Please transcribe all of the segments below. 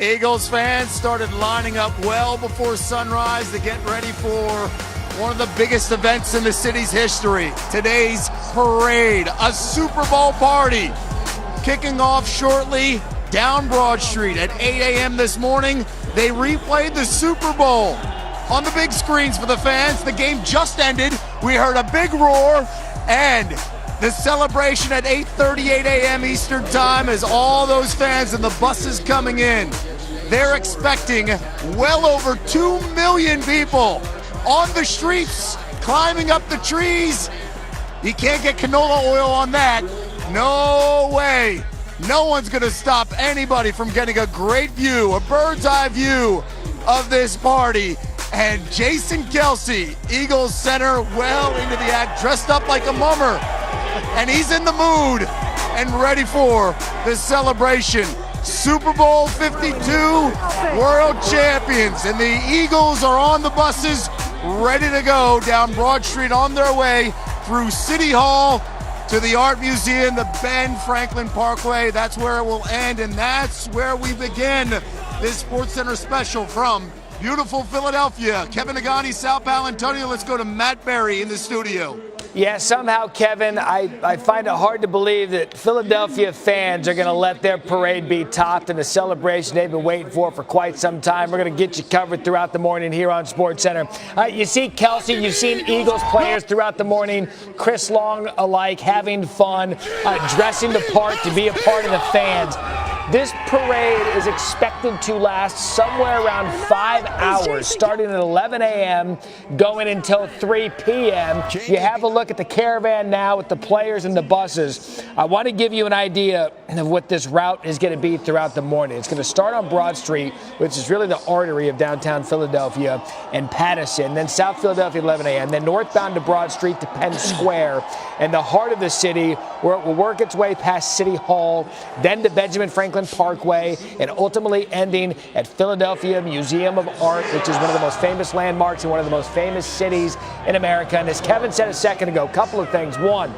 Eagles fans started lining up well before sunrise to get ready for one of the biggest events in the city's history. Today's parade, a Super Bowl party, kicking off shortly down Broad Street at 8 a.m. this morning. They replayed the Super Bowl on the big screens for the fans. The game just ended. We heard a big roar, and the celebration at 8:38 a.m. Eastern Time as all those fans and the buses coming in. They're expecting well over 2 million people on the streets, climbing up the trees. You can't get canola oil on that. No way. No one's going to stop anybody from getting a great view, a bird's eye view of this party. And Jason Kelce, Eagles center, well into the act, dressed up like a mummer. And he's in the mood and ready for the celebration. Super Bowl 52, world champions. And the Eagles are on the buses, ready to go down Broad Street on their way through City Hall to the Art Museum, the Ben Franklin Parkway. That's where it will end, and that's where we begin this SportsCenter special from beautiful Philadelphia. Kevin Negani, Sal Paolantonio. Let's go to Matt Berry in the studio. Yeah, somehow, Kevin, I find it hard to believe that Philadelphia fans are going to let their parade be topped in a celebration they've been waiting for quite some time. We're going to get you covered throughout the morning here on SportsCenter. You see Kelce, you've seen Eagles players throughout the morning, Chris Long alike, having fun, dressing the part to be a part of the fans. This parade is expected to last somewhere around 5 hours, starting at 11 a.m., going until 3 p.m. You have a look at the caravan now with the players and the buses. I want to give you an idea of what this route is going to be throughout the morning. It's going to start on Broad Street, which is really the artery of downtown Philadelphia, and Patterson, then South Philadelphia, 11 a.m., then northbound to Broad Street to Penn Square, and the heart of the city, where it will work its way past City Hall, then to Benjamin Franklin Parkway, and ultimately ending at Philadelphia Museum of Art, which is one of the most famous landmarks in one of the most famous cities in America. And as Kevin said a second ago, a couple of things. One,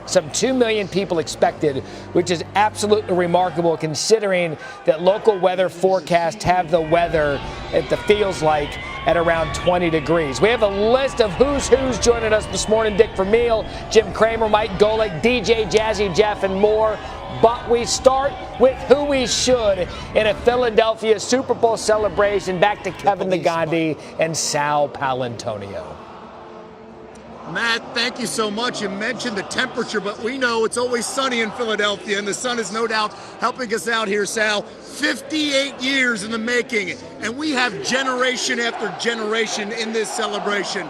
some 2 million people expected, which is absolutely remarkable considering that local weather forecasts have the weather, it feels like, at around 20 degrees. We have a list of who's joining us this morning. Dick Vermeil, Jim Cramer, Mike Golick, DJ Jazzy Jeff, and more. But we start with who we should in a Philadelphia Super Bowl celebration. Back to Kevin Negani and Sal Paolantonio. Matt, thank you so much. You mentioned the temperature, but we know it's always sunny in Philadelphia, and the sun is no doubt helping us out here, Sal. 58 years in the making, and we have generation after generation in this celebration.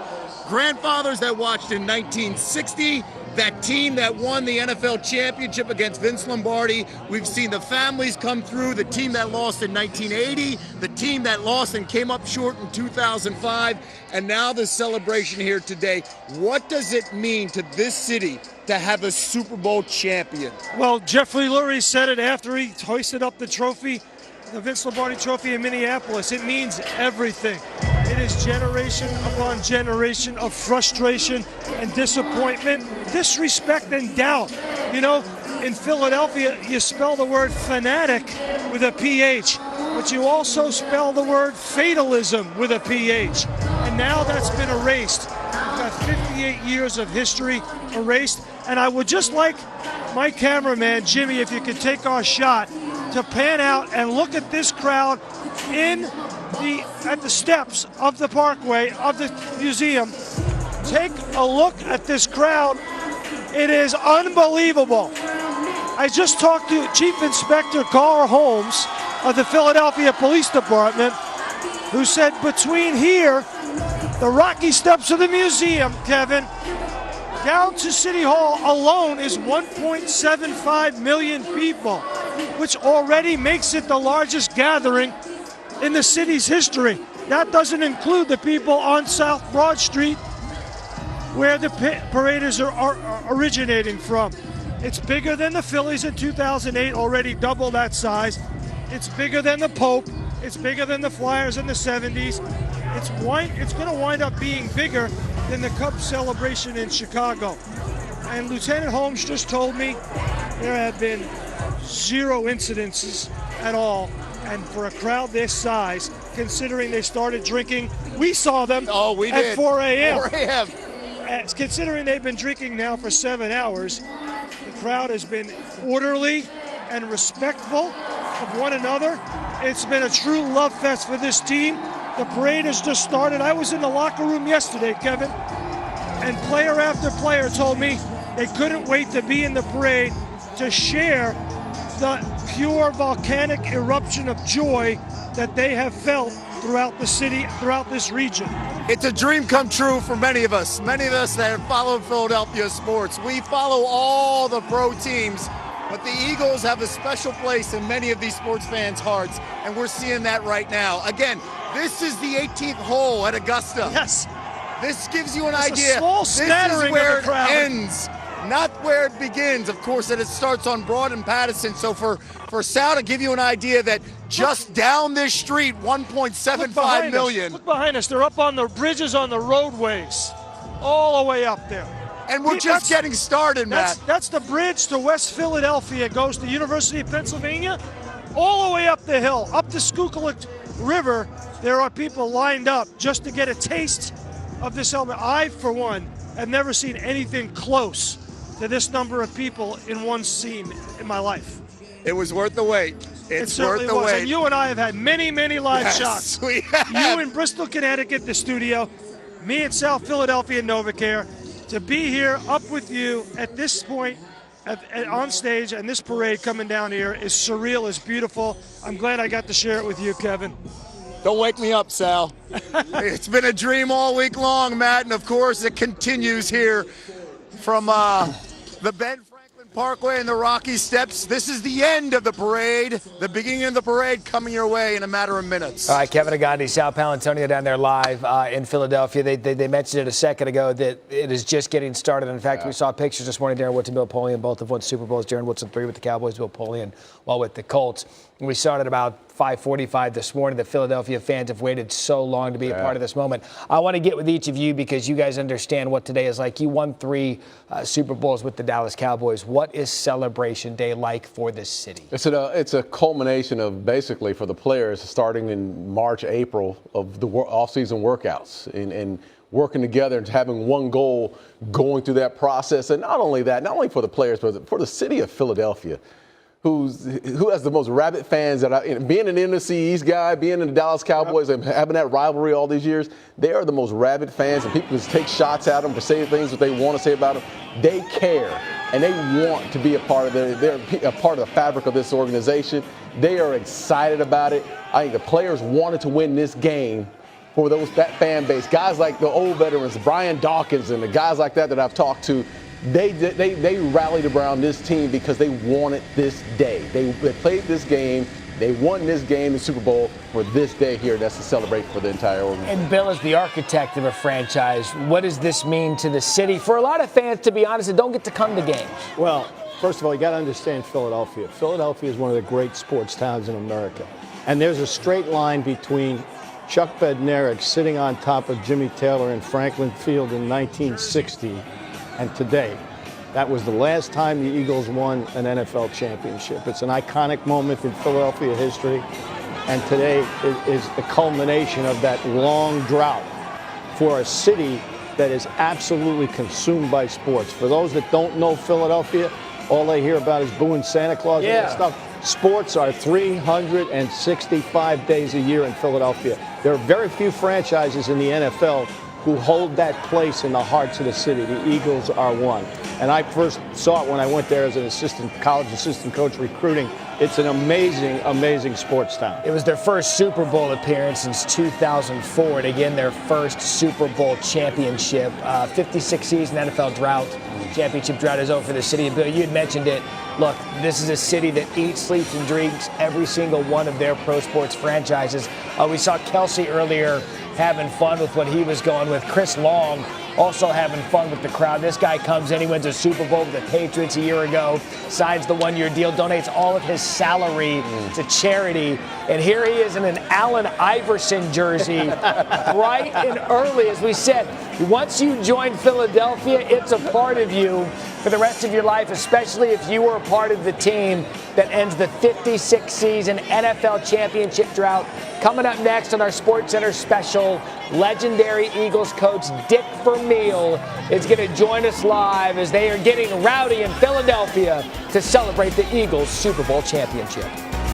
Grandfathers that watched in 1960, that team that won the NFL championship against Vince Lombardi. We've seen the families come through, the team that lost in 1980, the team that lost and came up short in 2005, and now the celebration here today. What does it mean to this city to have a Super Bowl champion? Well, Jeffrey Lurie said it after he hoisted up the trophy, the Vince Lombardi trophy in Minneapolis. It means everything. It is generation upon generation of frustration and disappointment, disrespect and doubt. You know, in Philadelphia, you spell the word fanatic with a PH, but you also spell the word fatalism with a PH. And now that's been erased. We've got 58 years of history erased. And I would just like my cameraman, Jimmy, if you could take our shot, to pan out and look at this crowd at the steps of the parkway of the museum. Take a look at this crowd. It is unbelievable. I just talked to Chief Inspector Carl Holmes of the Philadelphia Police Department, who said between here, the rocky steps of the museum, Kevin, down to City Hall alone is 1.75 million people, which already makes it the largest gathering in the city's history. That doesn't include the people on South Broad Street where the paraders are originating from. It's bigger than the Phillies in 2008, already double that size. It's bigger than the Pope. It's bigger than the Flyers in the 70s. It's going to wind up being bigger than the Cubs celebration in Chicago. And Lieutenant Holmes just told me there have been 0 incidences at all And for a crowd this size, considering they started drinking, we saw them we at did. 4 a.m. 4 a.m. Considering they've been drinking now for 7 hours, the crowd has been orderly and respectful of one another. It's been a true love fest for this team. The parade has just started. I was in the locker room yesterday, Kevin, and player after player told me they couldn't wait to be in the parade to share the pure volcanic eruption of joy that they have felt throughout the city, throughout this region. It's a dream come true for many of us that have followed Philadelphia sports. We follow all the pro teams, but the Eagles have a special place in many of these sports fans' hearts, and we're seeing that right now. Again, this is the 18th hole at Augusta. Yes. This gives you an It's idea. A small this smattering is where of the crowd. It ends, not where it begins. Of course, that it starts on Broad and Patterson. So for Sal to give you an idea that just down this street, 1.75 million. Look behind us. They're up on the bridges on the roadways, all the way up there. And we're just getting started, Matt. That's the bridge to West Philadelphia. It goes to the University of Pennsylvania, all the way up the hill, up the Schuylkill River. There are people lined up just to get a taste of this element. I, for one, have never seen anything close to this number of people in one scene in my life. It was worth the wait. It's worth the wait. And you and I have had many, many live shots. We have. You in Bristol, Connecticut, the studio. Me in South Philadelphia, NovaCare. To be here up with you at this point on stage and this parade coming down here is surreal, is beautiful. I'm glad I got to share it with you, Kevin. Don't wake me up, Sal. It's been a dream all week long, Matt, and of course it continues here from the Ben Franklin Parkway and the Rocky Steps. This is the end of the parade, the beginning of the parade coming your way in a matter of minutes. All right, Kevin Agandi, Sal Paolantonio down there live in Philadelphia. They mentioned it a second ago that it is just getting started. In fact, we saw pictures this morning. Darren Woodson, Bill Polian, both have won Super Bowls. Darren Woodson 3 with the Cowboys, Bill Polian while with the Colts. We started about 5:45 this morning. The Philadelphia fans have waited so long to be a part of this moment. I want to get with each of you because you guys understand what today is like. You won 3 Super Bowls with the Dallas Cowboys. What is Celebration Day like for this city? It's a culmination of basically for the players starting in March, April of the off-season workouts and working together and having one goal going through that process. And not only that, not only for the players, but for the city of Philadelphia, who has the most rabid fans being an NFC East guy, being in the Dallas Cowboys and having that rivalry all these years, they are the most rabid fans, and people just take shots at them for saying things that they want to say about them. They care, and they want to be a part of they're a part of the fabric of this organization. They are excited about it. I think the players wanted to win this game for that fan base. Guys like the old veterans, Brian Dawkins and the guys like that I've talked to, they rallied around this team because they wanted this day. They played this game. They won this game, the Super Bowl, for this day here. That's to celebrate for the entire organization. And Bill, as the architect of a franchise, what does this mean to the city? For a lot of fans, to be honest, that don't get to come to games. Well, first of all, you got to understand Philadelphia. Philadelphia is one of the great sports towns in America. And there's a straight line between Chuck Bednarik sitting on top of Jimmy Taylor in Franklin Field in 1960 and today. That was the last time the Eagles won an NFL championship. It's an iconic moment in Philadelphia history, and today is the culmination of that long drought for a city that is absolutely consumed by sports. For those that don't know Philadelphia, all they hear about is booing Santa Claus and that stuff. Sports are 365 days a year in Philadelphia. There are very few franchises in the NFL who hold that place in the hearts of the city. The Eagles are one. And I first saw it when I went there as an college assistant coach recruiting. It's an amazing, amazing sports town. It was their first Super Bowl appearance since 2004, and again, their first Super Bowl championship. 56-season NFL drought. Championship drought is over for the city. And Bill, you had mentioned it. Look, this is a city that eats, sleeps, and drinks every single one of their pro sports franchises. We saw Kelsey earlier having fun with what he was going with. Chris Long also having fun with the crowd. This guy comes in, he wins a Super Bowl with the Patriots a year ago, signs the one-year deal, donates all of his salary to charity, and here he is in an Allen Iverson jersey, bright and early, as we said. Once you join Philadelphia, it's a part of you. for the rest of your life, especially if you were a part of the team that ends the 56th season NFL championship drought. Coming up next on our SportsCenter special, legendary Eagles coach Dick Vermeil is going to join us live as they are getting rowdy in Philadelphia to celebrate the Eagles Super Bowl championship.